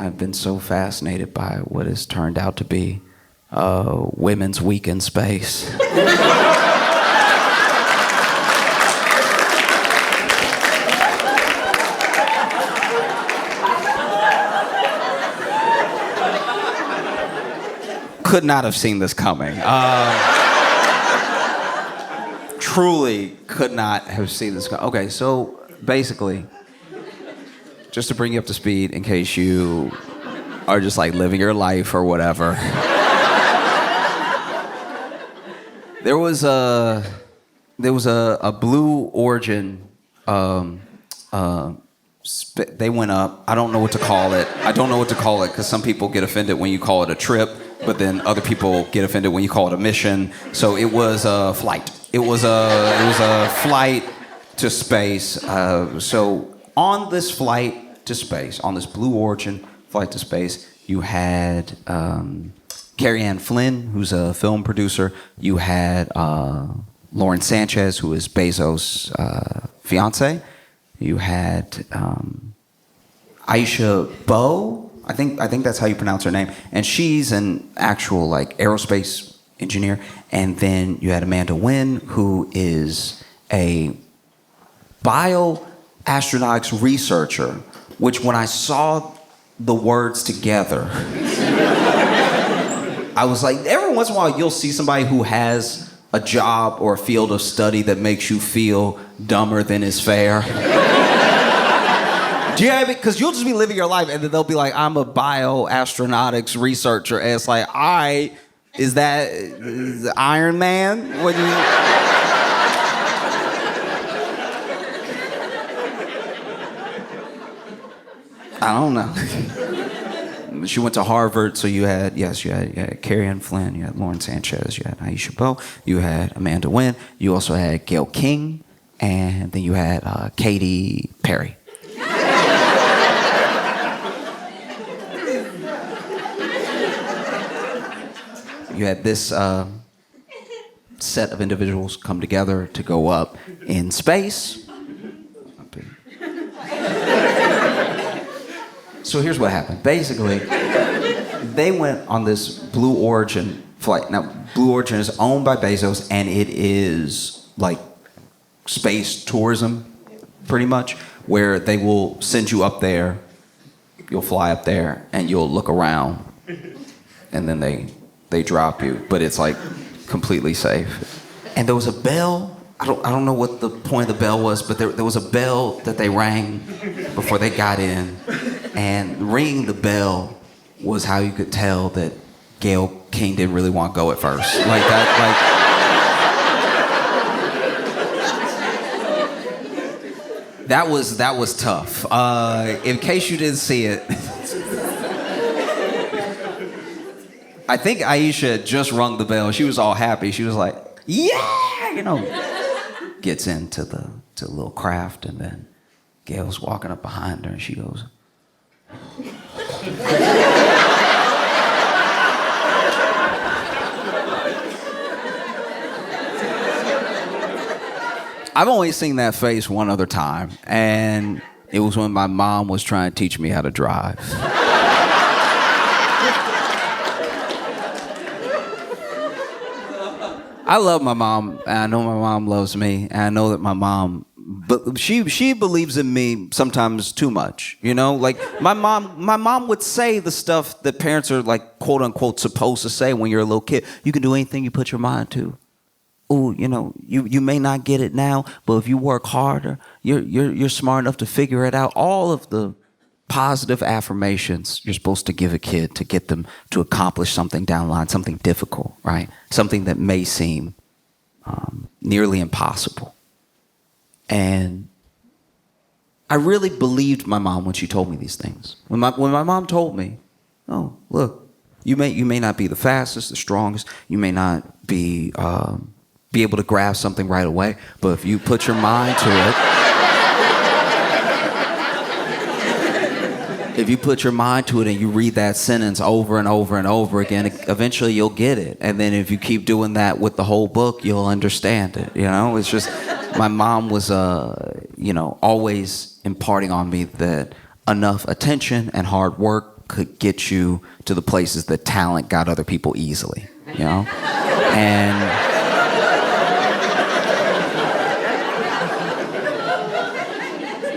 I've been so fascinated by what has turned out to be Women's Week in Space. Could not have seen this coming. Truly could not have seen this coming. Okay, so basically, just to bring you up to speed in case you are just like living your life or whatever. There was a Blue Origin, they went up. I don't know what to call it. Because some people get offended when you call it a trip, but then other people get offended when you call it a mission. So it was a flight. It was a flight to space. So on this flight to space, on this Blue Origin flight to space, you had Carrie Ann Flynn, who's a film producer. You had Lauren Sanchez, who is Bezos' fiance. You had Aisha Bowe. I think that's how you pronounce her name. And she's an actual like aerospace engineer. And then you had Amanda Wynn, who is a bioastronautics researcher, which when I saw the words together, I was like, every once in a while you'll see somebody who has a job or a field of study that makes you feel dumber than is fair. Do you have it? Because you'll just be living your life and then they'll be like, I'm a bioastronautics researcher. And it's like, all right, is that Iron Man? What do you... I don't know. She went to Harvard, so you had Carrie Ann Flynn, you had Lauren Sanchez, you had Aisha Bowe, you had Amanda Wynn, you also had Gail King, and then you had Katy Perry. You had this set of individuals come together to go up in space. So here's what happened. Basically, they went on this Blue Origin flight. Now, Blue Origin is owned by Bezos, and it is like space tourism, pretty much, where they will send you up there, you'll fly up there, and you'll look around, and then they drop you, but it's like completely safe. And there was a bell. I don't know what the point of the bell was, but there was a bell that they rang before they got in. And ringing the bell was how you could tell that Gail King didn't really want to go at first. Like that, like... That was tough. In case you didn't see it, I think Aisha just rung the bell. She was all happy. She was like, yeah, you know. Gets into the little craft, and then Gail's walking up behind her, and she goes, I've only seen that face one other time, and it was when my mom was trying to teach me how to drive. I love my mom, and I know my mom loves me, and I know that my mom, but she believes in me sometimes too much, you know? Like, my mom would say the stuff that parents are, like, quote unquote supposed to say when you're a little kid. You can do anything you put your mind to. Ooh, you know, you may not get it now, but if you work harder, you're smart enough to figure it out. All of the positive affirmations you're supposed to give a kid to get them to accomplish something down the line, something difficult, right? Something that may seem nearly impossible. And I really believed my mom when she told me these things. When my mom told me, oh, look, you may not be the fastest, the strongest, you may not be able to grasp something right away, but if you put your mind to it, if you put your mind to it and you read that sentence over and over and over again, eventually you'll get it. And then if you keep doing that with the whole book, you'll understand it. You know, it's just, my mom was, always imparting on me that enough attention and hard work could get you to the places that talent got other people easily, you know?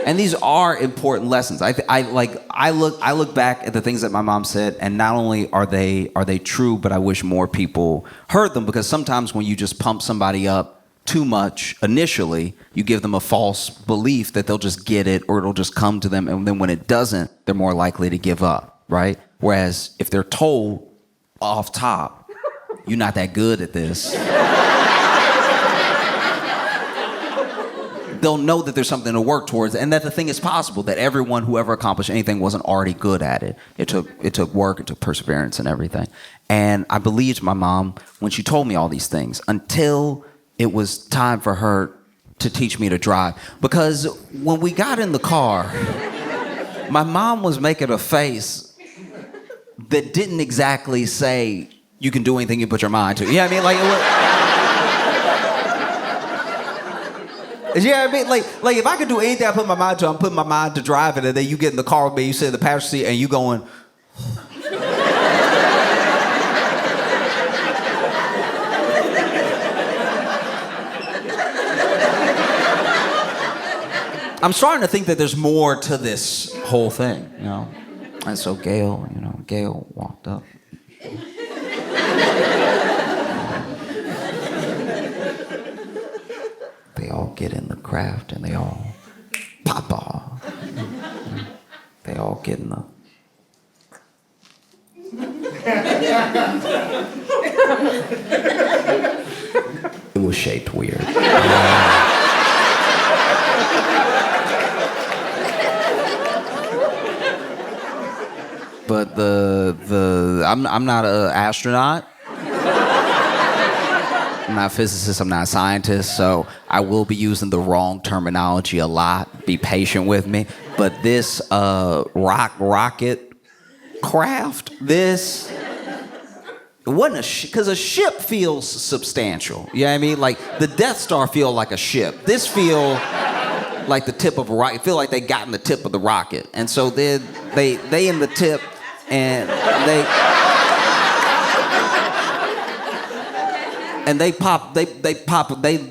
And these are important lessons. I look back at the things that my mom said, and not only are they true, but I wish more people heard them, because sometimes when you just pump somebody up too much initially, you give them a false belief that they'll just get it or it'll just come to them, and then when it doesn't, they're more likely to give up, right? Whereas if they're told off top, you're not that good at this, they'll know that there's something to work towards, and that the thing is possible, that everyone who ever accomplished anything wasn't already good at it. It took work, it took perseverance and everything. And I believed my mom when she told me all these things, until it was time for her to teach me to drive. Because when we got in the car, my mom was making a face that didn't exactly say, you can do anything you put your mind to. You know what I mean? Like, yeah, I mean, like if I could do anything I put my mind to, I'm putting my mind to driving, and then you get in the car with me, you sit in the passenger seat, and you going. I'm starting to think that there's more to this whole thing, you know. And so Gail walked up. They all get in the craft and they all pop off. They all get in the... It was shaped weird. But I'm not an astronaut. I'm not a physicist, I'm not a scientist, so I will be using the wrong terminology a lot. Be patient with me. But this rocket craft, this... It wasn't because a ship feels substantial. You know what I mean? Like, the Death Star feel like a ship. This feel like the tip of a rocket. Feel like they got in the tip of the rocket. And so they in the tip, and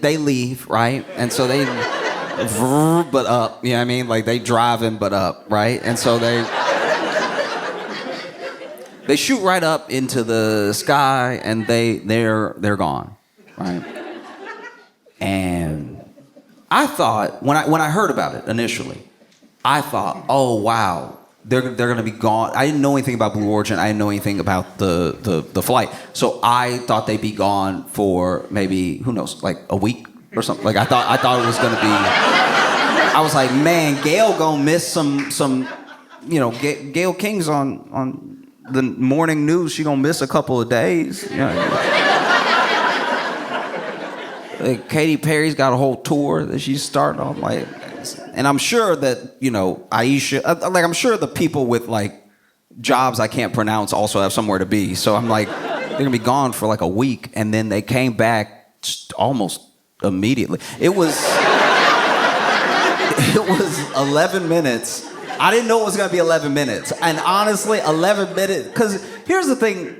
they leave, right? And so they but up, you know what I mean? Like, they driving but up, right? And so they shoot right up into the sky, and they're gone, right? And I thought, when I heard about it initially, I thought, oh wow, they're gonna be gone. I didn't know anything about Blue Origin. I didn't know anything about the flight. So I thought they'd be gone for maybe, who knows, like a week or something. Like I thought it was gonna be. I was like, man, Gail gonna miss some, you know, Gail King's on the morning news. She gonna miss a couple of days. You know? Like, Katy Perry's got a whole tour that she's starting on, like, and I'm sure that, you know, Aisha, like, I'm sure the people with like jobs I can't pronounce also have somewhere to be. So I'm like, they're gonna be gone for like a week, and then they came back almost immediately. It was 11 minutes. I didn't know it was gonna be 11 minutes, and honestly, 11 minutes. Because here's the thing.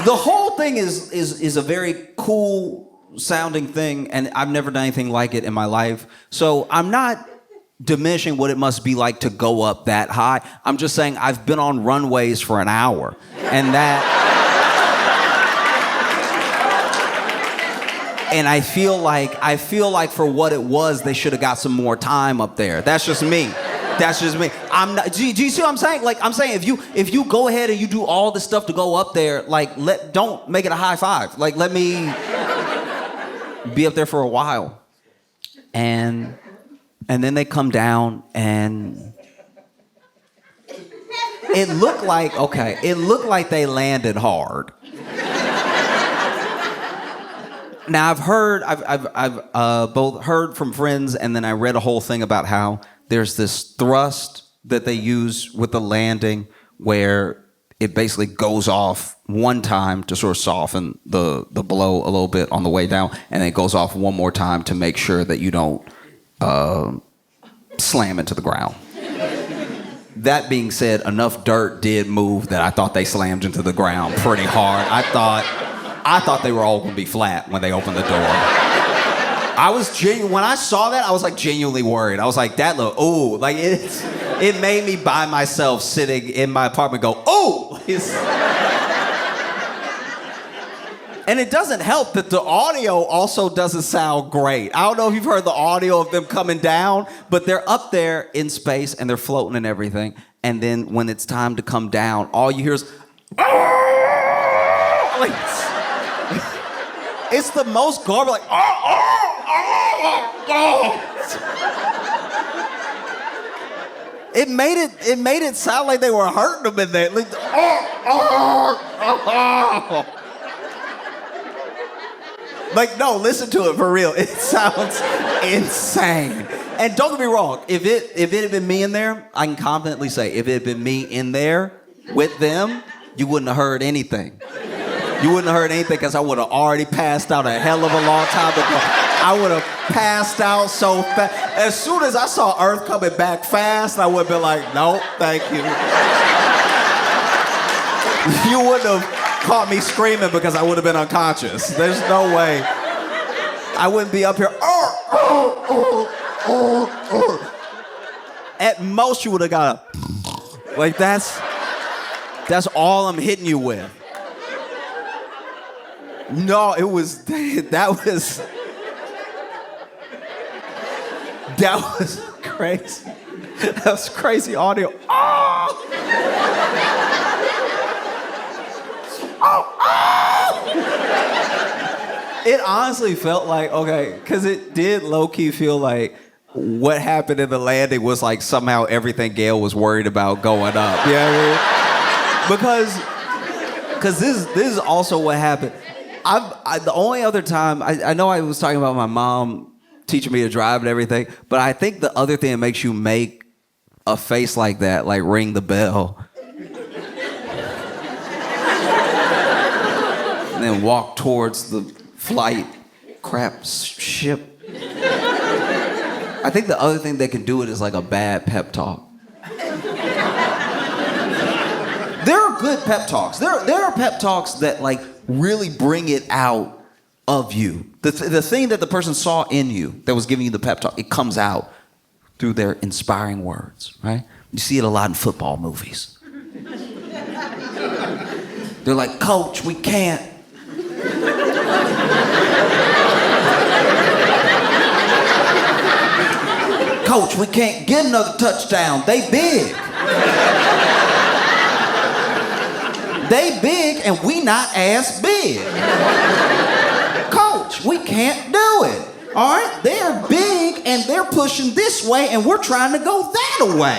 The whole thing is a very cool sounding thing, and I've never done anything like it in my life. So I'm not diminishing what it must be like to go up that high. I'm just saying I've been on runways for an hour, and I feel like for what it was, they should have got some more time up there. That's just me. That's just me. I'm not. Do you see what I'm saying? Like, I'm saying if you go ahead and you do all this stuff to go up there, like, don't make it a high five. Like, let me be up there for a while, and then they come down, and it looked like they landed hard. Now I've both heard from friends, and then I read a whole thing about how there's this thrust that they use with the landing where it basically goes off one time to sort of soften the blow a little bit on the way down, and then it goes off one more time to make sure that you don't slam into the ground. That being said, enough dirt did move that I thought they slammed into the ground pretty hard. I thought they were all gonna be flat when they opened the door. When I saw that, I was like genuinely worried. I was like, it made me by myself sitting in my apartment go, oh! And it doesn't help that the audio also doesn't sound great. I don't know if you've heard the audio of them coming down, but they're up there in space and they're floating and everything. And then when it's time to come down, all you hear is, like, it's the most garbage, like, It made it sound like they were hurting them in there. Like, like, no, listen to it for real. It sounds insane. And don't get me wrong, if it had been me in there, I can confidently say, if it had been me in there with them, you wouldn't have heard anything. You wouldn't have heard anything because I would have already passed out a hell of a long time ago. I would have passed out so fast. As soon as I saw Earth coming back fast, I would have been like, nope, thank you. You wouldn't have caught me screaming because I would have been unconscious. There's no way. I wouldn't be up here. At most, you would have got a, like, that's all I'm hitting you with. No, that was crazy. That was crazy audio. Oh! It honestly felt like, okay, because it did low-key feel like what happened in the landing was like somehow everything Gail was worried about going up. You know what I mean? Because this is also what happened. The only other time, I know I was talking about my mom teaching me to drive and everything, but I think the other thing that makes you make a face like that, like ring the bell, and then walk towards the flight ship. I think the other thing that can do it is like a bad pep talk. There are good pep talks. There are pep talks that like really bring it out of you. The thing that the person saw in you that was giving you the pep talk, it comes out through their inspiring words, right? You see it a lot in football movies. They're like, Coach, we can't. Coach, we can't get another touchdown. They big. They big and we not as big. Coach, we can't do it. All right? They're big and they're pushing this way and we're trying to go that way.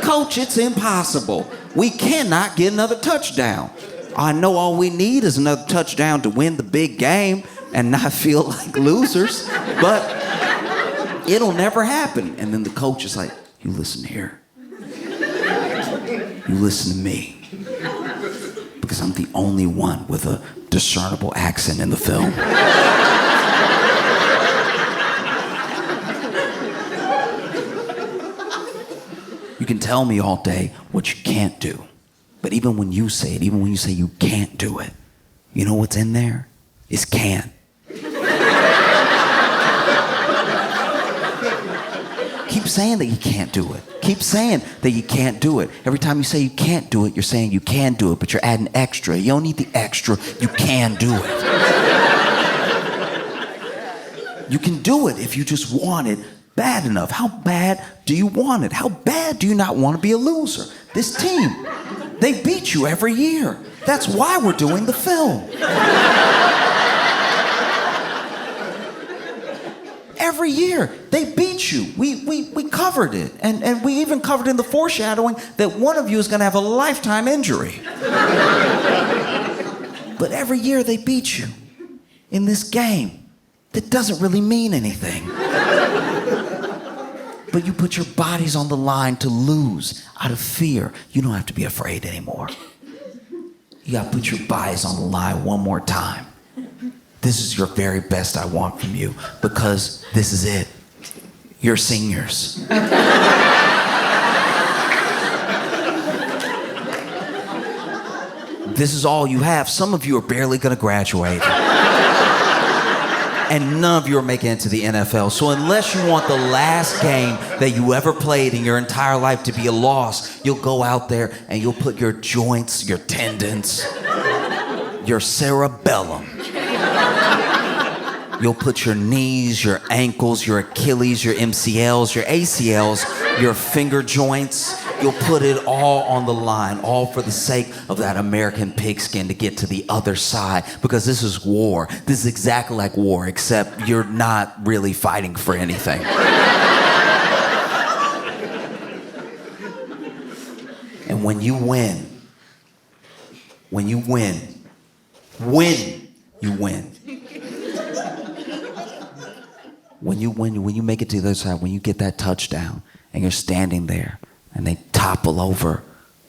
Coach, it's impossible. We cannot get another touchdown. I know all we need is another touchdown to win the big game and not feel like losers, but it'll never happen. And then the coach is like, you listen here. You listen to me. Because I'm the only one with a discernible accent in the film. You can tell me all day what you can't do. But even when you say it, even when you say you can't do it, you know what's in there? It's can. Keep saying that you can't do it. Keep saying that you can't do it. Every time you say you can't do it, you're saying you can do it, but you're adding extra. You don't need the extra. You can do it. You can do it if you just want it bad enough. How bad do you want it? How bad do you not want to be a loser? This team, they beat you every year. That's why we're doing the film. Every year, they beat you. We covered it. And we even covered in the foreshadowing that one of you is going to have a lifetime injury. But every year, they beat you in this game that doesn't really mean anything. But you put your bodies on the line to lose out of fear. You don't have to be afraid anymore. You got to put your bodies on the line one more time. This is your very best I want from you because this is it. You're seniors. this is all you have. Some of you are barely gonna graduate. And none of you are making it to the NFL. So unless you want the last game that you ever played in your entire life to be a loss, you'll go out there and you'll put your joints, your tendons, your cerebellum. You'll put your knees, your ankles, your Achilles, your MCLs, your ACLs, your finger joints. You'll put it all on the line, all for the sake of that American pigskin to get to the other side, because this is war. This is exactly like war, except you're not really fighting for anything. And when you win, when you make it to the other side, when you get that touchdown and you're standing there, and they topple over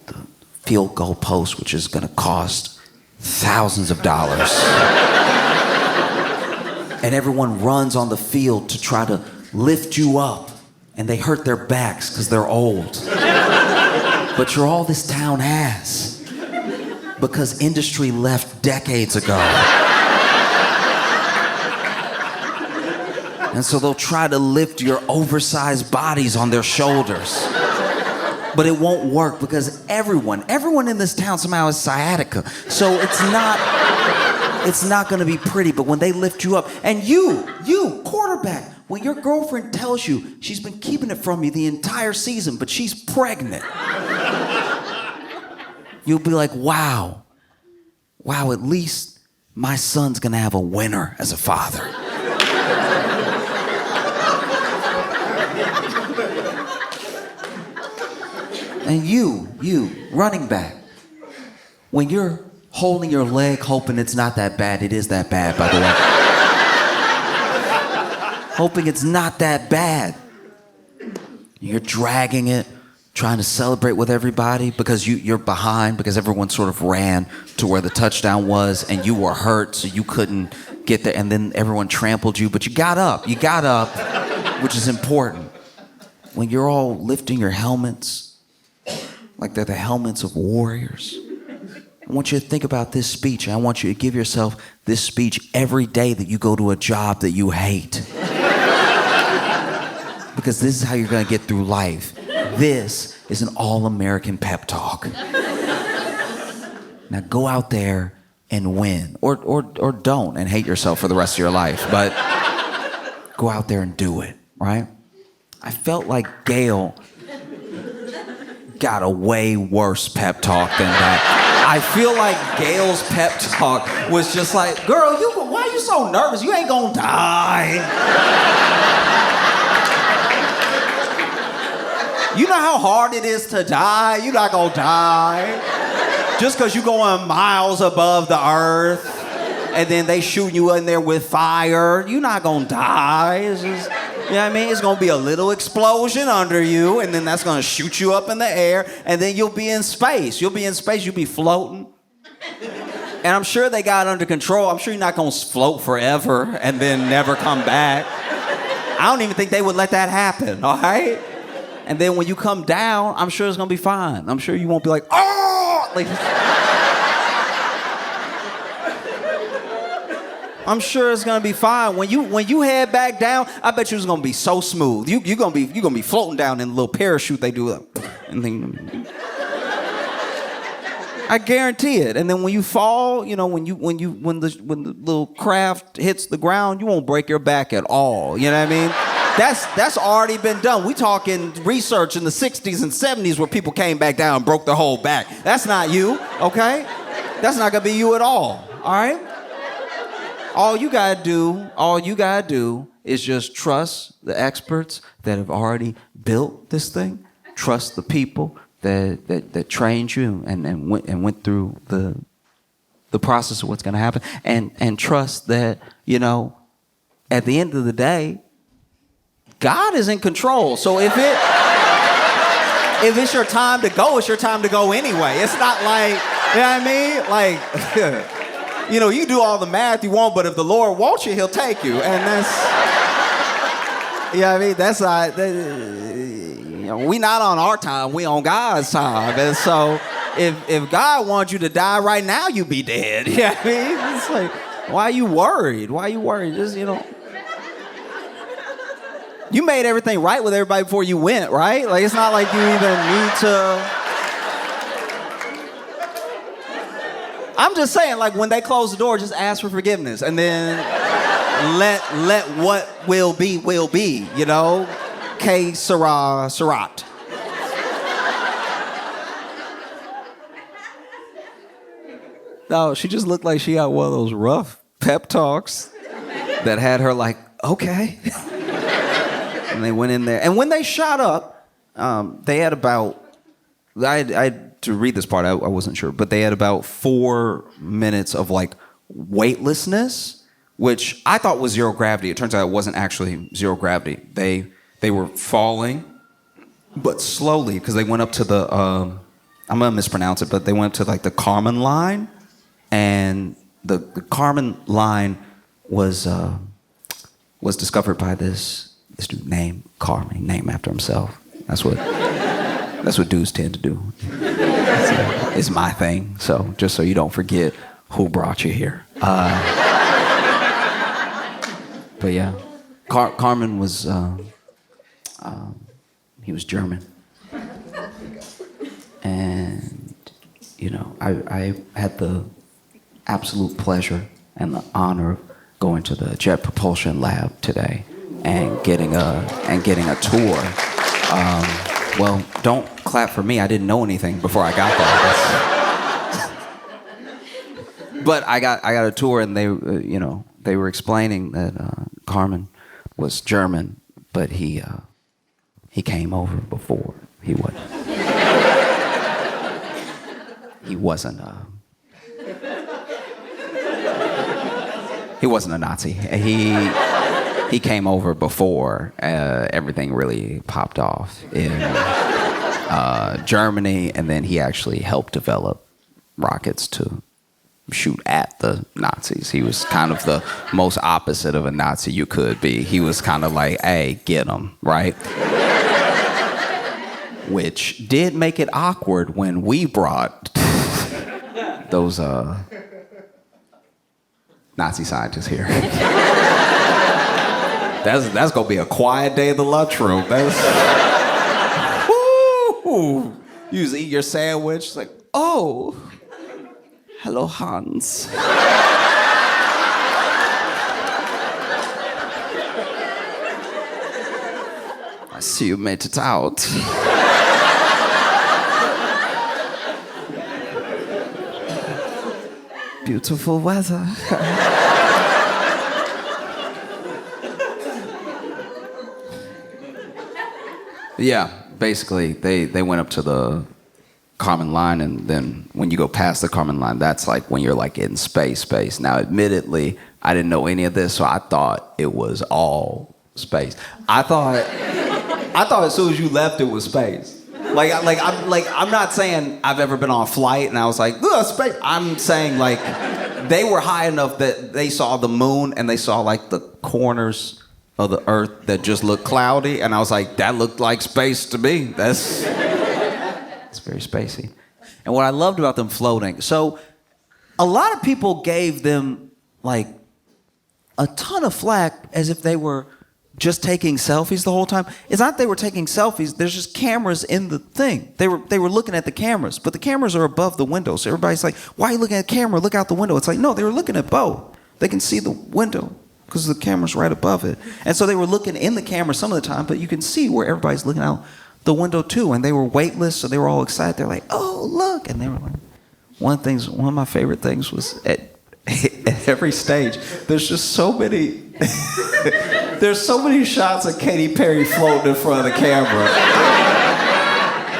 the field goal post, which is going to cost thousands of dollars. And everyone runs on the field to try to lift you up, and they hurt their backs because they're old. But you're all this town has, because industry left decades ago. And so they'll try to lift your oversized bodies on their shoulders. But it won't work because everyone in this town somehow has sciatica. So it's not gonna be pretty, but when they lift you up, and you, quarterback, when your girlfriend tells you she's been keeping it from you the entire season, but she's pregnant, you'll be like, wow, at least my son's gonna have a winner as a father. And you, running back, when you're holding your leg hoping it's not that bad, it is that bad, by the way. Hoping it's not that bad. You're dragging it, trying to celebrate with everybody because you're behind, because everyone sort of ran to where the touchdown was and you were hurt, so you couldn't get there, and then everyone trampled you, but you got up, which is important. When you're all lifting your helmets, like they're the helmets of warriors. I want you to think about this speech. I want you to give yourself this speech every day that you go to a job that you hate. Because this is how you're gonna get through life. This is an all-American pep talk. Now go out there and win. Or don't and hate yourself for the rest of your life. But go out there and do it, right? I felt like Gail got a way worse pep talk than that. I feel like Gail's pep talk was just like, girl, why are you so nervous? You ain't gonna die. You know how hard it is to die? You're not gonna die. Just because you're going miles above the earth and then they shoot you in there with fire, you're not gonna die. It's just, you know what I mean? It's gonna be a little explosion under you, and then that's gonna shoot you up in the air, and then you'll be in space. You'll be floating. And I'm sure they got it under control. I'm sure you're not gonna float forever and then never come back. I don't even think they would let that happen, all right? And then when you come down, I'm sure it's gonna be fine. I'm sure you won't be like, oh! Like, I'm sure it's gonna be fine. When you head back down, I bet you it's gonna be so smooth. You're gonna be floating down in a little parachute they do, and then I guarantee it. And then when you fall, you know, when the little craft hits the ground, you won't break your back at all. You know what I mean? That's already been done. We talking research in the 60s and 70s where people came back down and broke their whole back. That's not you, okay? That's not gonna be you at all right? All you gotta do is just trust the experts that have already built this thing. Trust the people that trained you and went through the process of what's gonna happen. And trust that, you know, at the end of the day, God is in control. So if it's your time to go, it's your time to go anyway. It's not like, you know what I mean? Like, you know, you do all the math you want, but if the Lord wants you, he'll take you. And that's, you know what I mean? That's not, you know, we not on our time, we on God's time. And so if God wants you to die right now, you be dead. Yeah, I mean, it's like, why are you worried? Why are you worried? Just, you made everything right with everybody before you went, right? Like, it's not like you even need to. I'm just saying, like, when they close the door, just ask for forgiveness, and then let what will be, Que sera, serat. No, she just looked like she got one of those rough pep talks that had her like, okay. And they went in there. And when they shot up, they had about, I to read this part, I wasn't sure, but they had about 4 minutes of like weightlessness, which I thought was zero gravity. It turns out it wasn't actually zero gravity. They were falling, but slowly, because they went up to the, I'm gonna mispronounce it, but they went to like the Karman line, and the Karman line was discovered by this dude named Karman, named after himself. That's what dudes tend to do. It's my thing. So just so you don't forget who brought you here. But yeah, Karman was he was German, and I had the absolute pleasure and the honor of going to the Jet Propulsion Lab today and getting a tour. Well, don't clap for me. I didn't know anything before I got there. But I got a tour, and they were explaining that Karman was German, but he came over before. He wasn't a Nazi. He came over before everything really popped off in Germany, and then he actually helped develop rockets to shoot at the Nazis. He was kind of the most opposite of a Nazi you could be. He was kind of like, hey, get him, right? Which did make it awkward when we brought those Nazi scientists here. That's gonna be a quiet day in the lunchroom. Woo! You just eat your sandwich, it's like, oh, hello, Hans. I see you made it out. Beautiful weather. Yeah, basically, they went up to the Karman line, and then when you go past the Karman line, that's like when you're like in space. Now, admittedly, I didn't know any of this, so I thought it was all space. I thought as soon as you left, it was space. I'm not saying I've ever been on a flight and I was like, ugh, space. I'm saying like they were high enough that they saw the moon and they saw like the corners of the earth that just looked cloudy, and I was like, that looked like space to me. It's very spacey. And what I loved about them floating, so a lot of people gave them like a ton of flack as if they were just taking selfies the whole time. It's not they were taking selfies, there's just cameras in the thing. They were looking at the cameras, but the cameras are above the window. So everybody's like, why are you looking at the camera? Look out the window. It's like, no, they were looking at both. They can see the window because the camera's right above it. And so they were looking in the camera some of the time, but you can see where everybody's looking out the window too. And they were weightless, so they were all excited. They're like, oh, look. And they were like, one of my favorite things was at every stage, there's just so many there's so many shots of Katy Perry floating in front of the camera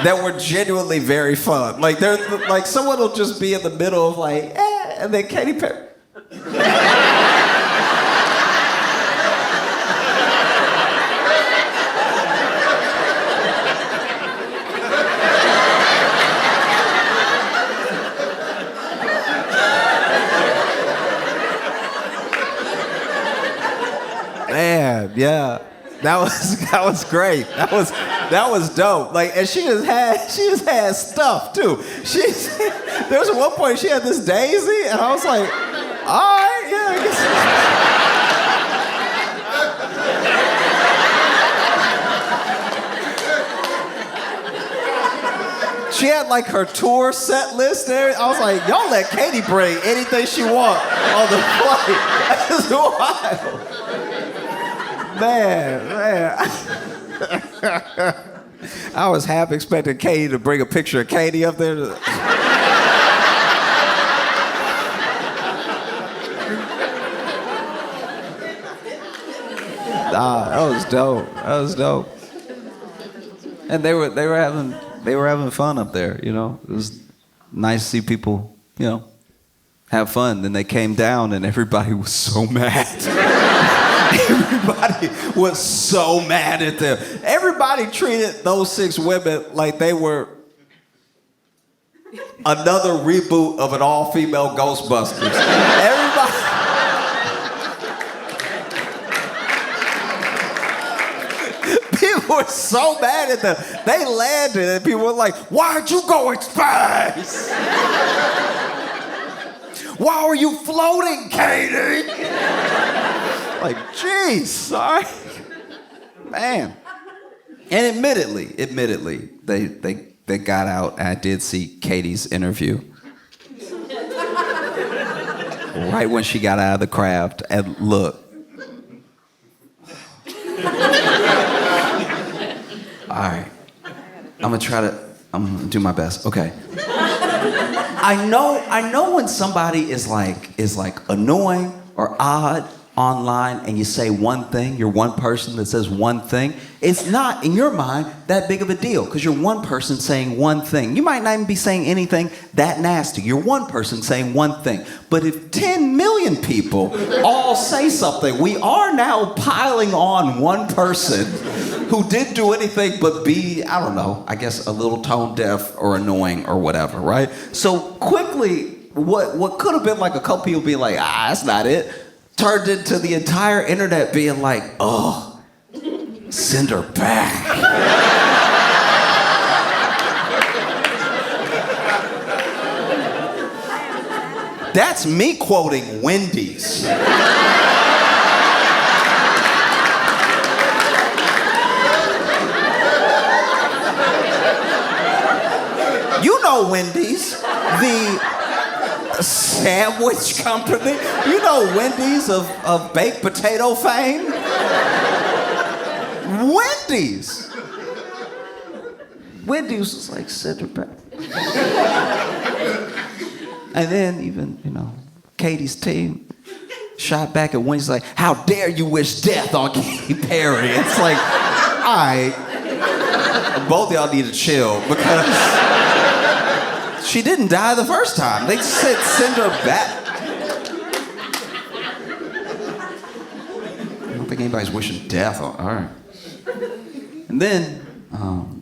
that were genuinely very fun. Like someone will just be in the middle of like, and then Katy Perry. Man, yeah, that was great. That That was dope. Like, and she just had stuff too. There was one point she had this daisy, and I was like, all right, yeah, I guess. She had like her tour set list there. I was like, y'all let Katy bring anything she want on the flight. That's wild. Man. I was half expecting Katy to bring a picture of Katy up there. That was dope. And they were having fun up there, you know. It was nice to see people, you know, have fun. Then they came down and everybody was so mad. Everybody was so mad at them. Everybody treated those 6 women like they were another reboot of an all-female Ghostbusters. Everybody. People were so mad at them. They landed and people were like, why'd you go in space? Why are you floating, Katy? Like, geez, sorry. Man. And admittedly, they got out, and I did see Katy's interview. Right when she got out of the craft, and look. All right. I'm gonna do my best. Okay. I know when somebody is like annoying or odd online and you say one thing, you're one person that says one thing, it's not, in your mind, that big of a deal because you're one person saying one thing. You might not even be saying anything that nasty. You're one person saying one thing. But if 10 million people all say something, we are now piling on one person who didn't do anything but be, I don't know, I guess a little tone deaf or annoying or whatever, right? So quickly, what could have been like a couple people being like, that's not it, turned into the entire internet being like, oh, send her back. That's me quoting Wendy's. You know Wendy's, the sandwich company. You know Wendy's of baked potato fame? Wendy's. Wendy's was like, send her back. And then even, you know, Katy's team shot back at Wendy's like, how dare you wish death on Katy Perry? It's like, all right, both of y'all need to chill because she didn't die the first time. They said send her back. I don't think anybody's wishing death on. All right. And then,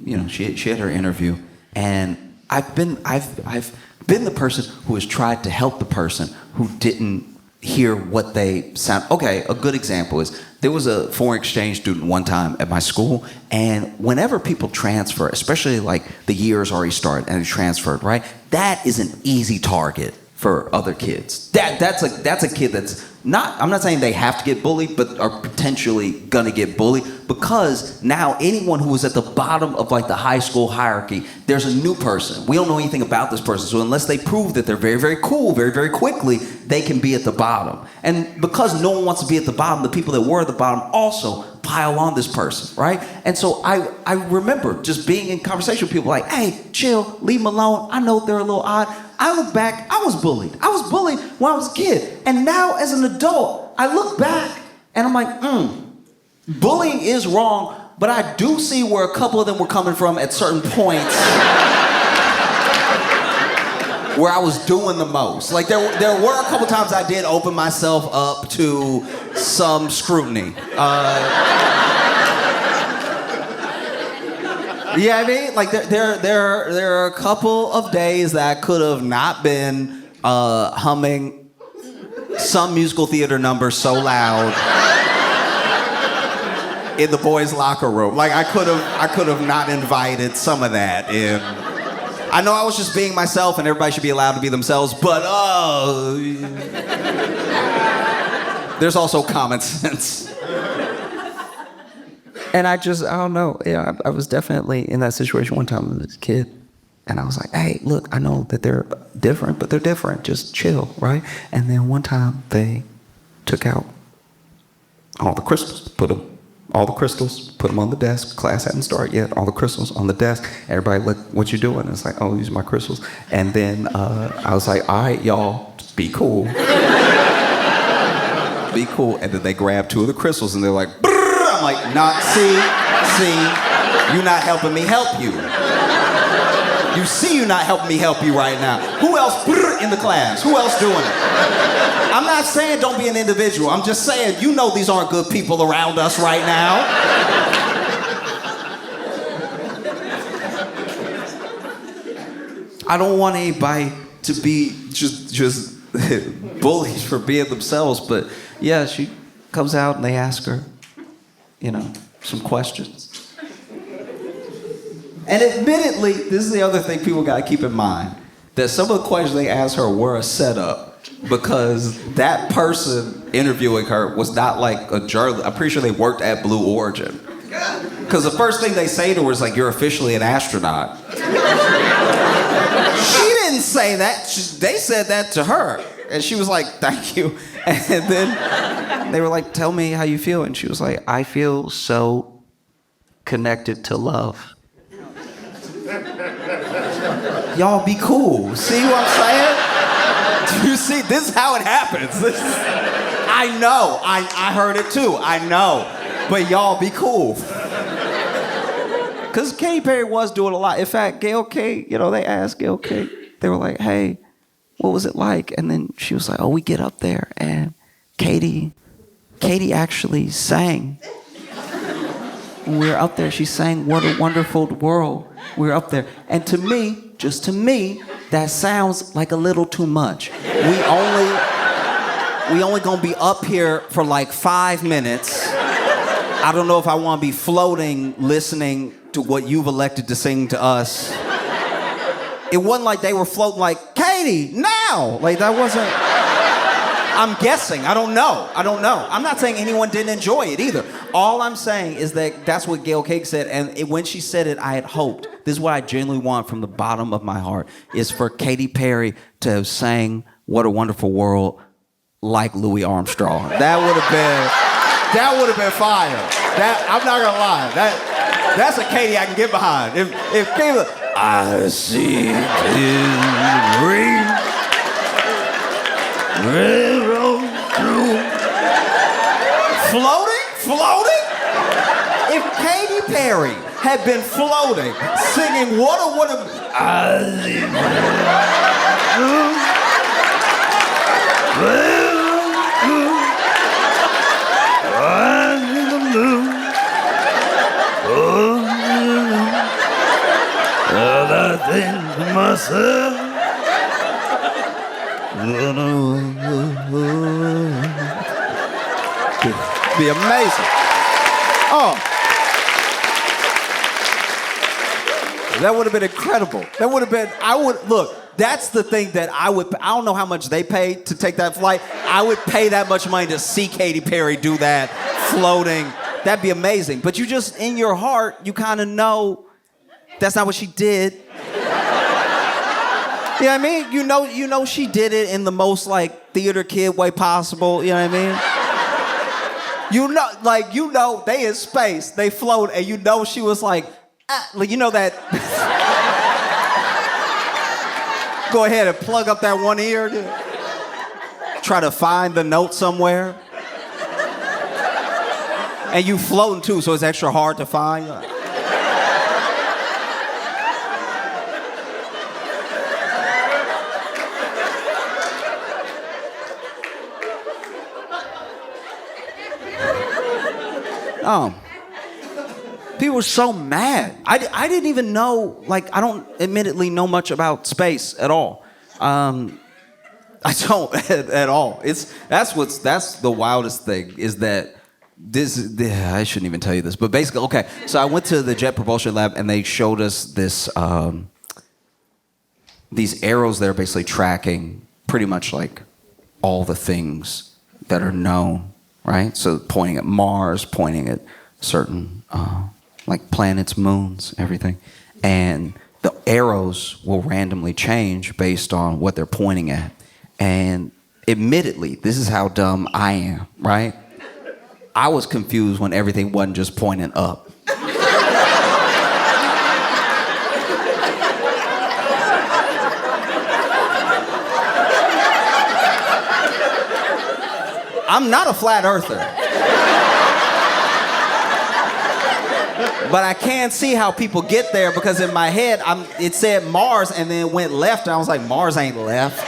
you know, she had her interview, and I've been the person who has tried to help the person who didn't hear what they sound. Okay, a good example is there was a foreign exchange student one time at my school, and whenever people transfer, especially like the year's already started and they transferred, right? That is an easy target for other kids. That's a kid that's not, I'm not saying they have to get bullied, but are potentially gonna get bullied because now anyone who is at the bottom of like the high school hierarchy, there's a new person. We don't know anything about this person, so unless they prove that they're very, very cool, very, very quickly, they can be at the bottom. And because no one wants to be at the bottom, the people that were at the bottom also pile on this person, right? And so I remember just being in conversation with people like, hey, chill, leave them alone. I know they're a little odd. I look back, I was bullied. I was bullied when I was a kid. And now as an adult, I look back and I'm like, bullying is wrong, but I do see where a couple of them were coming from at certain points where I was doing the most. Like there were a couple times I did open myself up to some scrutiny. Yeah, I mean, like there are a couple of days that I could have not been humming some musical theater number so loud in the boys' locker room. Like I could have not invited some of that in. I know I was just being myself and everybody should be allowed to be themselves, but there's also common sense. And I don't know. Yeah, I was definitely in that situation one time as a kid. And I was like, hey, look, I know that they're different, but they're different. Just chill, right? And then one time they took out all the crystals, put them on the desk. Class hadn't started yet. All the crystals on the desk. Everybody, look, what you doing? And it's like, oh, these are my crystals. And then I was like, all right, y'all, be cool. Be cool. And then they grabbed 2 of the crystals and they're like, brrr. I'm like, not, see, you're not helping me help you. You see you're not helping me help you right now. Who else in the class? Who else doing it? I'm not saying don't be an individual. I'm just saying you know these aren't good people around us right now. I don't want anybody to be just bullies for being themselves, but yeah, she comes out and they ask her, some questions. And admittedly, this is the other thing people gotta keep in mind, that some of the questions they asked her were a setup because that person interviewing her was not like a journalist. I'm pretty sure they worked at Blue Origin. Because the first thing they say to her is like, you're officially an astronaut. She didn't say that. They said that to her. And she was like, thank you. And then they were like, tell me how you feel. And she was like, I feel so connected to love. Y'all be cool. See what I'm saying? Do you see? This is how it happens. I know. I heard it too. I know. But y'all be cool. Because Katy Perry was doing a lot. In fact, Gail King, they asked Gail King. They were like, hey, what was it like? And then she was like, oh, we get up there and Katy actually sang. When we were up there, she sang What a Wonderful World. We were up there. And to me, just to me, that sounds like a little too much. We only gonna be up here for like 5 minutes. I don't know if I wanna be floating, listening to what you've elected to sing to us. It wasn't like they were floating like, Katy, now! Like that wasn't, I'm guessing, I don't know. I'm not saying anyone didn't enjoy it either. All I'm saying is that that's what Gail King said, and when she said it, I had hoped. This is what I genuinely want from the bottom of my heart, is for Katy Perry to have sang What a Wonderful World like Louis Armstrong. That would have been fire. I'm not gonna lie. That's a Katy I can get behind. If Katy, I see it in the rain. Railroad through. Floating? If Katy Perry had been floating, singing what a I think to myself, be amazing. Oh, that would have been incredible. Look, that's the thing that I don't know how much they paid to take that flight. I would pay that much money to see Katy Perry do that, floating. That'd be amazing. But you just, in your heart, you kind of know that's not what she did. You know what I mean? You know she did it in the most like theater kid way possible. You know what I mean? They in space, they float, and she was like that. Go ahead and plug up that one ear. Try to find the note somewhere. And you floating too, so it's extra hard to find. People were so mad. I didn't even know, I don't admittedly know much about space at all. I don't at all. That's the wildest thing, is that I shouldn't even tell you this, but basically, okay. So I went to the Jet Propulsion Lab, and they showed us this these arrows that are basically tracking pretty much like all the things that are known, right? So pointing at Mars, pointing at certain like planets, moons, everything, and the arrows will randomly change based on what they're pointing at. And admittedly, this is how dumb I am, right? I was confused when everything wasn't just pointing up. I'm not a flat earther. But I can see how people get there, because in my head, it said Mars and then it went left, and I was like, Mars ain't left.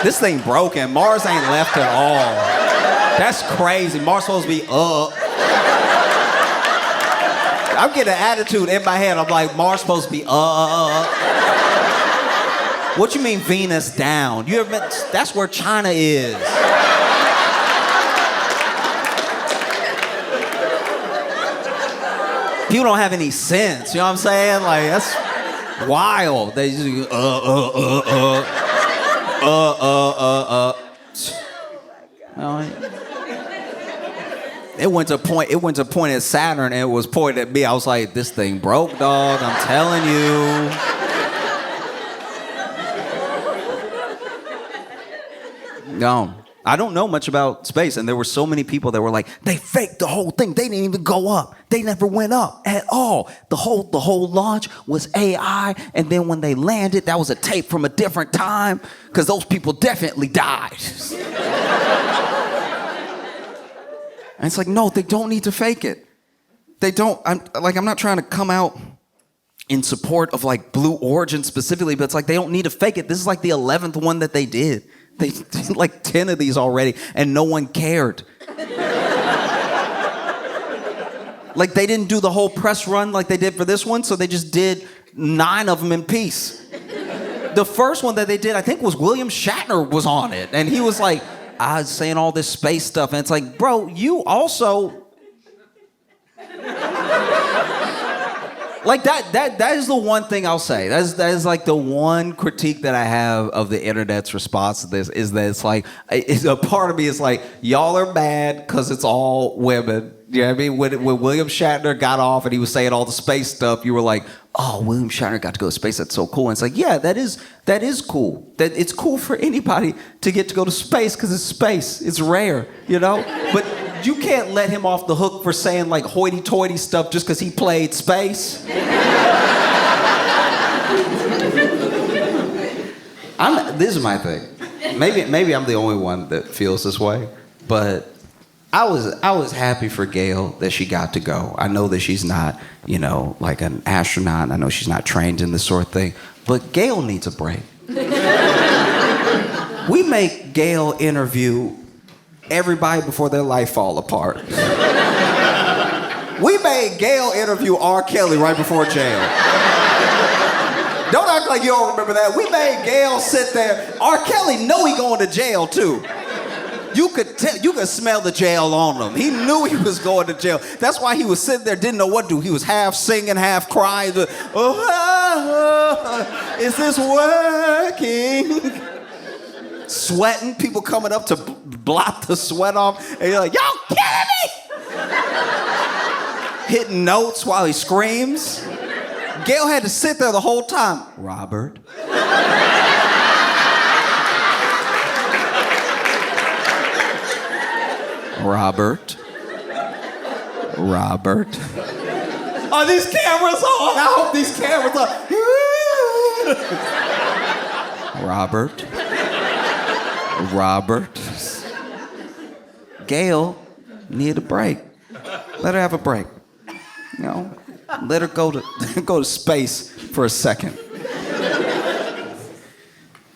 This thing broken. Mars ain't left at all. That's crazy. Mars supposed to be up. I'm getting an attitude in my head. I'm like, Mars supposed to be up. What you mean Venus down? You ever been, that's where China is. People don't have any sense. You know what I'm saying? Like, that's wild. They just It went to point at Saturn, and it was pointed at me. I was like, this thing broke, dog. I'm telling you. No, I don't know much about space, and there were so many people that were like, they faked the whole thing. They didn't even go up. They never went up at all. The whole launch was AI, and then when they landed, that was a tape from a different time, because those people definitely died. And it's like, no, they don't need to fake it. They don't. I'm not trying to come out in support of like Blue Origin specifically, but it's like they don't need to fake it. This is like the 11th one that they did. They did like 10 of these already, and no one cared. Like, they didn't do the whole press run like they did for this one, so they just did 9 of them in peace. The first one that they did, I think, was William Shatner was on it, and he was like, I was saying all this space stuff, and it's like, bro, you also... Like, that is the one thing I'll say. That is like the one critique that I have of the internet's response to this, is that it's like, a part of me is like, y'all are mad because it's all women. You know what I mean? When William Shatner got off and he was saying all the space stuff, you were like, oh, William Shatner got to go to space, that's so cool. And it's like, yeah, that is cool. That it's cool for anybody to get to go to space, because it's space. It's rare, you know? But you can't let him off the hook for saying like hoity-toity stuff just because he played space. This is my thing. Maybe I'm the only one that feels this way, but I was happy for Gail that she got to go. I know that she's not, you know, like an astronaut. I know she's not trained in this sort of thing, but Gail needs a break. We make Gail interview everybody before their life fall apart. We made Gail interview R. Kelly right before jail. Don't act like you don't remember that. We made Gail sit there. R. Kelly know he going to jail too. You could smell the jail on him. He knew he was going to jail. That's why he was sitting there, didn't know what to do. He was half singing, half crying. Is this working? Sweating, people coming up to blot the sweat off, and you're like, y'all killing me! Hitting notes while he screams. Gail had to sit there the whole time. Robert. Robert. Are these cameras on? I hope these cameras are. Robert. Gail needed a break. Let her have a break. You know, let her go to space for a second.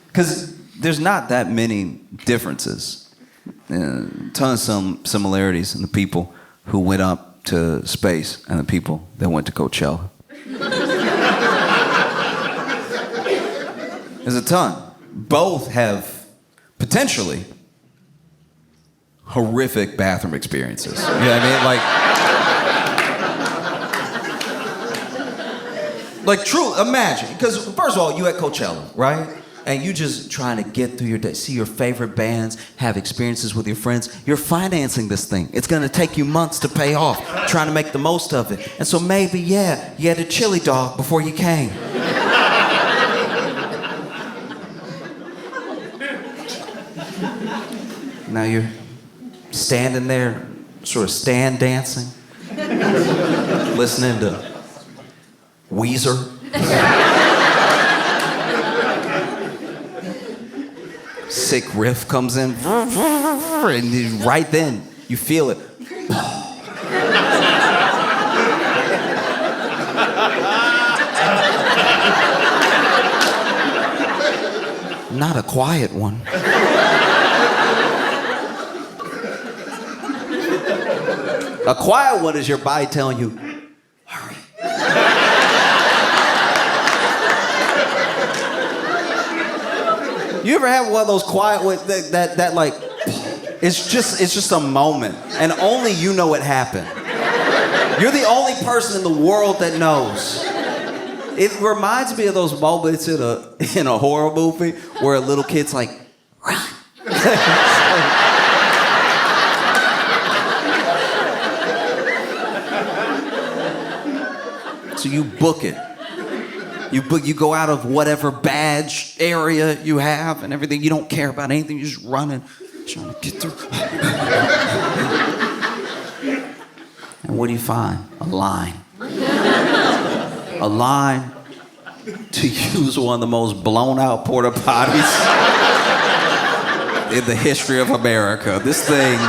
Because there's not that many differences. Tons of similarities in the people who went up to space and the people that went to Coachella. There's a ton. Both have potentially horrific bathroom experiences. You know what I mean? Like true, imagine. Because first of all, you at Coachella, right? And you just trying to get through your day, see your favorite bands, have experiences with your friends. You're financing this thing. It's gonna take you months to pay off, trying to make the most of it. And so maybe, yeah, you had a chili dog before you came. Now you're standing there, sort of stand dancing, listening to Weezer. Sick riff comes in, and right then you feel it. Not a quiet one. A quiet one is your body telling you, hurry. You ever have one of those quiet ones that like, it's just a moment, and only you know it happened. You're the only person in the world that knows. It reminds me of those moments in a horror movie where a little kid's like, run. So you book it. You go out of whatever badge area you have and everything. You don't care about anything. You're just running, trying to get through. And what do you find? A line. A line to use one of the most blown out porta potties in the history of America. This thing,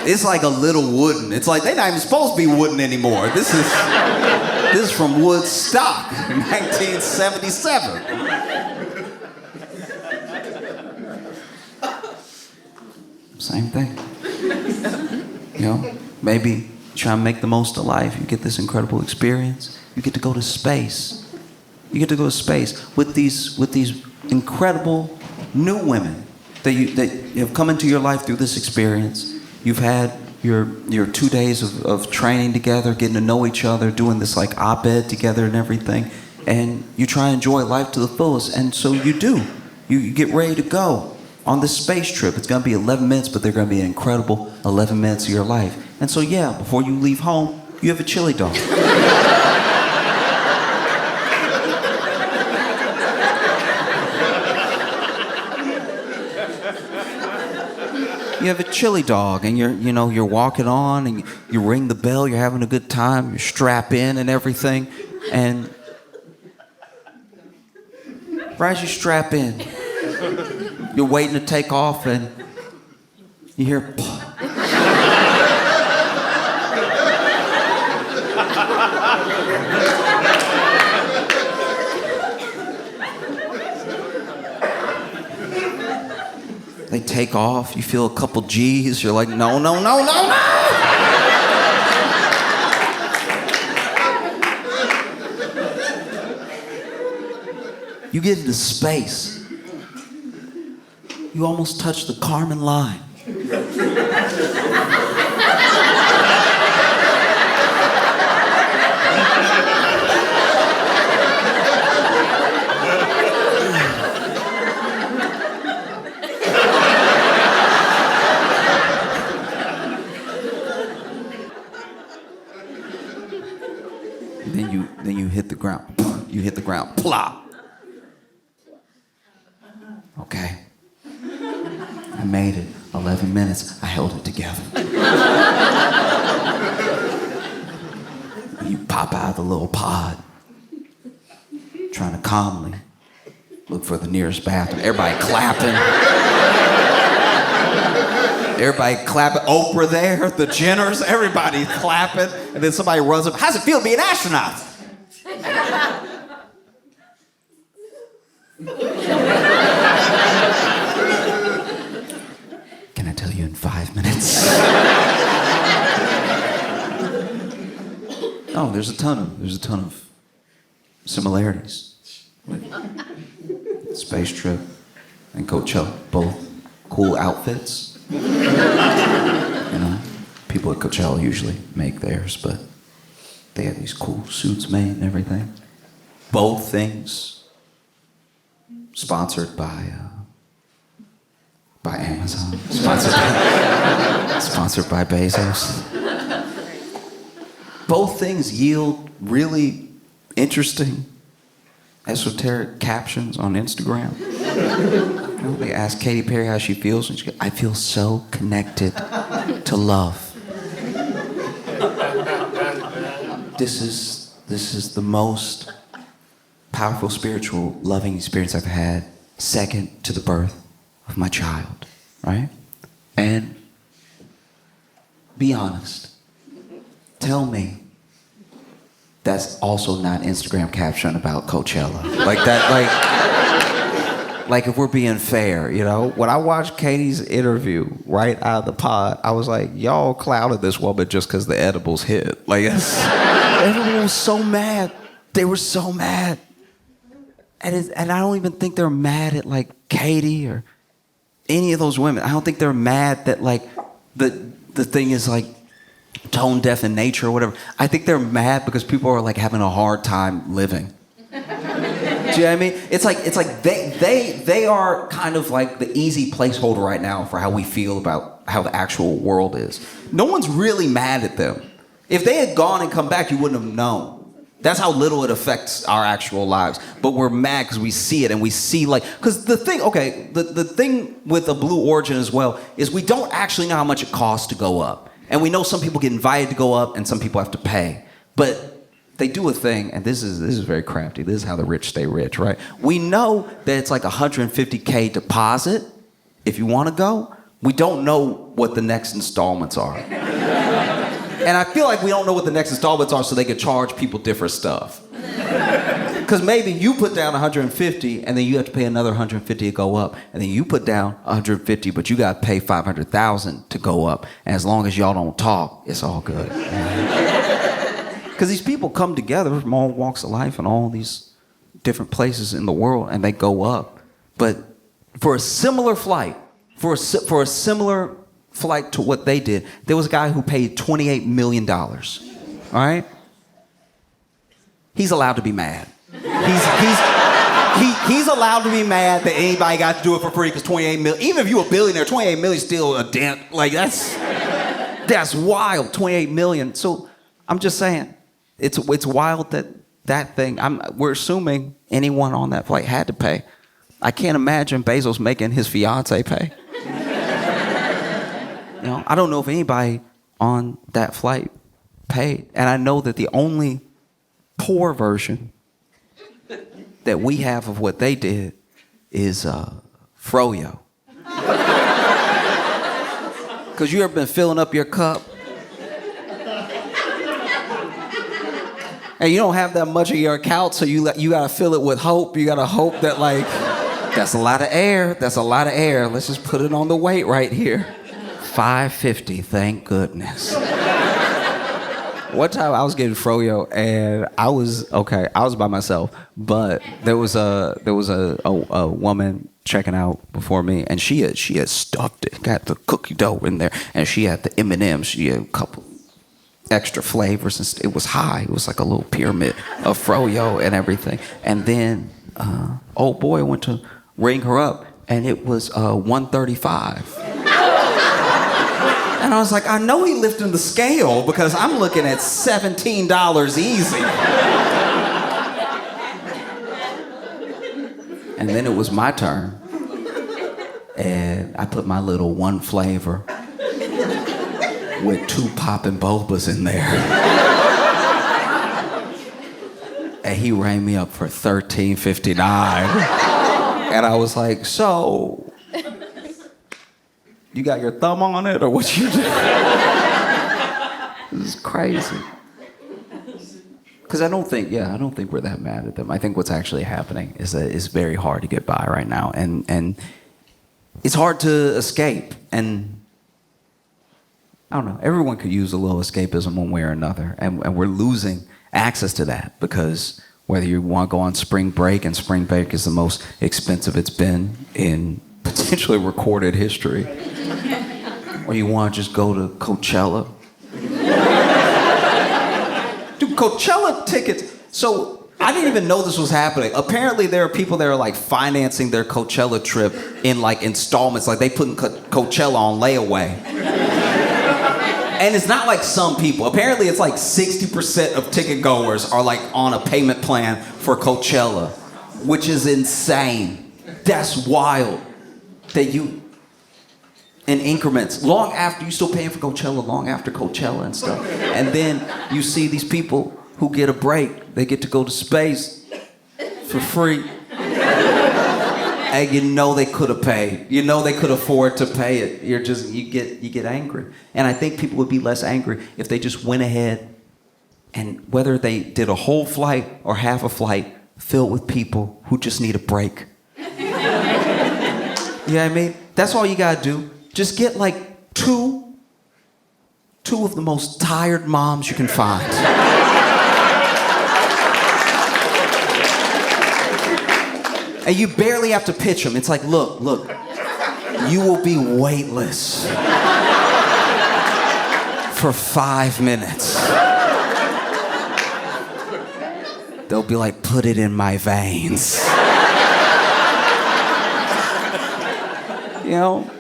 it's like a little wooden. It's like they're not even supposed to be wooden anymore. This is from Woodstock, 1977. Same thing. You know, maybe try and make the most of life. You get this incredible experience. You get to go to space. You get to go to space with these incredible new women that have come into your life through this experience. You've had your 2 days of training together, getting to know each other, doing this like op-ed together and everything, and you try and enjoy life to the fullest, and so you do. You get ready to go on this space trip. It's gonna be 11 minutes, but they're gonna be an incredible 11 minutes of your life. And so yeah, before you leave home, you have a chili dog. You have a chili dog, and you're walking on, and you ring the bell. You're having a good time. You strap in and everything, and right as you strap in, you're waiting to take off, and you hear. They take off, you feel a couple G's, you're like, no. You get into space. You almost touch the Karman line. Then you hit the ground. You hit the ground. Plop. Okay. I made it. 11 minutes. I held it together. You pop out of the little pod, trying to calmly look for the nearest bathroom. Everybody clapping. Everybody clapping. Oprah there, the Jenners, everybody clapping. And then somebody runs up. How's it feel to be an astronaut? Can I tell you in 5 minutes? Oh, there's a ton of similarities with Space Trip and Coachella, both cool outfits. You know, people at Coachella usually make theirs, but they have these cool suits made and everything. Both things sponsored by Amazon, sponsored by Bezos. Both things yield really interesting, esoteric captions on Instagram. You know, they ask Katy Perry how she feels, and she goes, "I feel so connected to love." This is the most powerful spiritual loving experience I've had, second to the birth of my child, right? And be honest. Tell me that's also not Instagram caption about Coachella. Like that, like if we're being fair, you know? When I watched Katy's interview right out of the pod, I was like, y'all clouded this woman just because the edibles hit. Like, everyone was so mad. They were so mad. And I don't even think they're mad at like Katy or any of those women. I don't think they're mad that like the thing is like tone deaf in nature or whatever. I think they're mad because people are like having a hard time living. Do you know what I mean? It's like they are kind of like the easy placeholder right now for how we feel about how the actual world is. No one's really mad at them. If they had gone and come back, you wouldn't have known. That's how little it affects our actual lives. But we're mad because we see it and we see like, because the thing with a Blue Origin as well is we don't actually know how much it costs to go up. And we know some people get invited to go up and some people have to pay. But they do a thing, and this is very crafty. This is how the rich stay rich, right? We know that it's like $150K deposit if you want to go. We don't know what the next installments are. And I feel like we don't know what the next installments are so they could charge people different stuff. Because maybe you put down 150 and then you have to pay another 150 to go up. And then you put down 150, but you got to pay 500,000 to go up. And as long as y'all don't talk, it's all good. Because these people come together from all walks of life and all these different places in the world and they go up. But for a similar flight, for a similar flight to what they did, there was a guy who paid $28 million. All right? He's allowed to be mad. He's allowed to be mad that anybody got to do it for free because 28 million, even if you're a billionaire, 28 million is still a dent. Like that's wild, 28 million. So I'm just saying, it's wild that thing, we're assuming anyone on that flight had to pay. I can't imagine Bezos making his fiance pay. You know, I don't know if anybody on that flight paid. And I know that the only poor version that we have of what they did is froyo. Because you ever been filling up your cup and you don't have that much of your account, so you gotta fill it with hope. You gotta hope that like, that's a lot of air. That's a lot of air. Let's just put it on the weight right here. 550, thank goodness. One time I was getting froyo and I was by myself, but there was a woman checking out before me, and she had stuffed it, got the cookie dough in there, and she had the M&Ms. She had a couple extra flavors, and it was high. It was like a little pyramid of froyo and everything. And then old boy went to ring her up, and it was $135. And I was like, I know he lifted the scale because I'm looking at $17 easy. And then it was my turn. And I put my little one flavor with 2 popping bobas in there. And he rang me up for $13.59. And I was like, so... you got your thumb on it, or what you do? This is crazy. Because I don't think we're that mad at them. I think what's actually happening is that it's very hard to get by right now, and it's hard to escape. And I don't know. Everyone could use a little escapism one way or another, and we're losing access to that because whether you want to go on spring break, and spring break is the most expensive it's been in potentially recorded history. Or you want to just go to Coachella. Dude, Coachella tickets. So I didn't even know this was happening. Apparently there are people that are like financing their Coachella trip in like installments. Like they putting Coachella on layaway. And it's not like some people. Apparently it's like 60% of ticket goers are like on a payment plan for Coachella, which is insane. That's wild. That you, in increments, long after, you still paying for Coachella, long after Coachella and stuff. And then you see these people who get a break. They get to go to space for free. And you know they could have paid. You know they could afford to pay it. You get angry. And I think people would be less angry if they just went ahead and whether they did a whole flight or half a flight filled with people who just need a break. You know what I mean? That's all you gotta do. Just get like two of the most tired moms you can find. And you barely have to pitch them. It's like, look, you will be weightless for 5 minutes. They'll be like, put it in my veins. You know,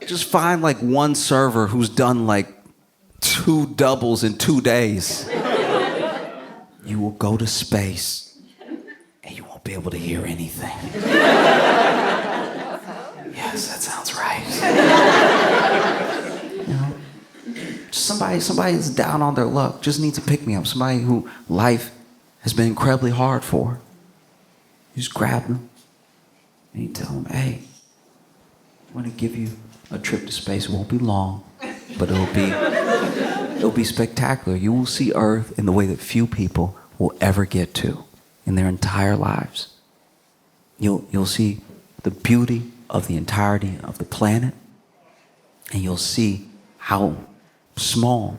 just find like one server who's done like 2 doubles in 2 days. You will go to space and you won't be able to hear anything. Yes, that sounds right. You know, just somebody that's down on their luck, just needs to pick me up. Somebody who life has been incredibly hard for. You just grab them and you tell them, hey, I want to give you a trip to space. It won't be long, but it'll be spectacular. You will see Earth in the way that few people will ever get to in their entire lives. You'll see the beauty of the entirety of the planet, and you'll see how small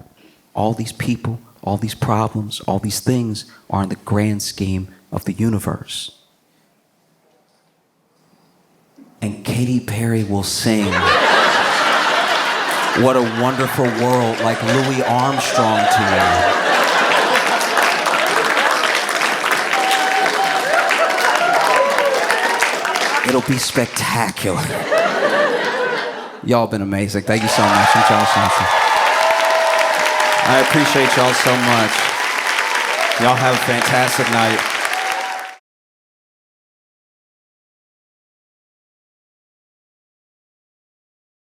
all these people, all these problems, all these things are in the grand scheme of the universe. And Katy Perry will sing What a Wonderful World like Louis Armstrong to you. It'll be spectacular. Y'all been amazing. Thank you so much. I'm Josh Johnson. I appreciate y'all so much. Y'all have a fantastic night.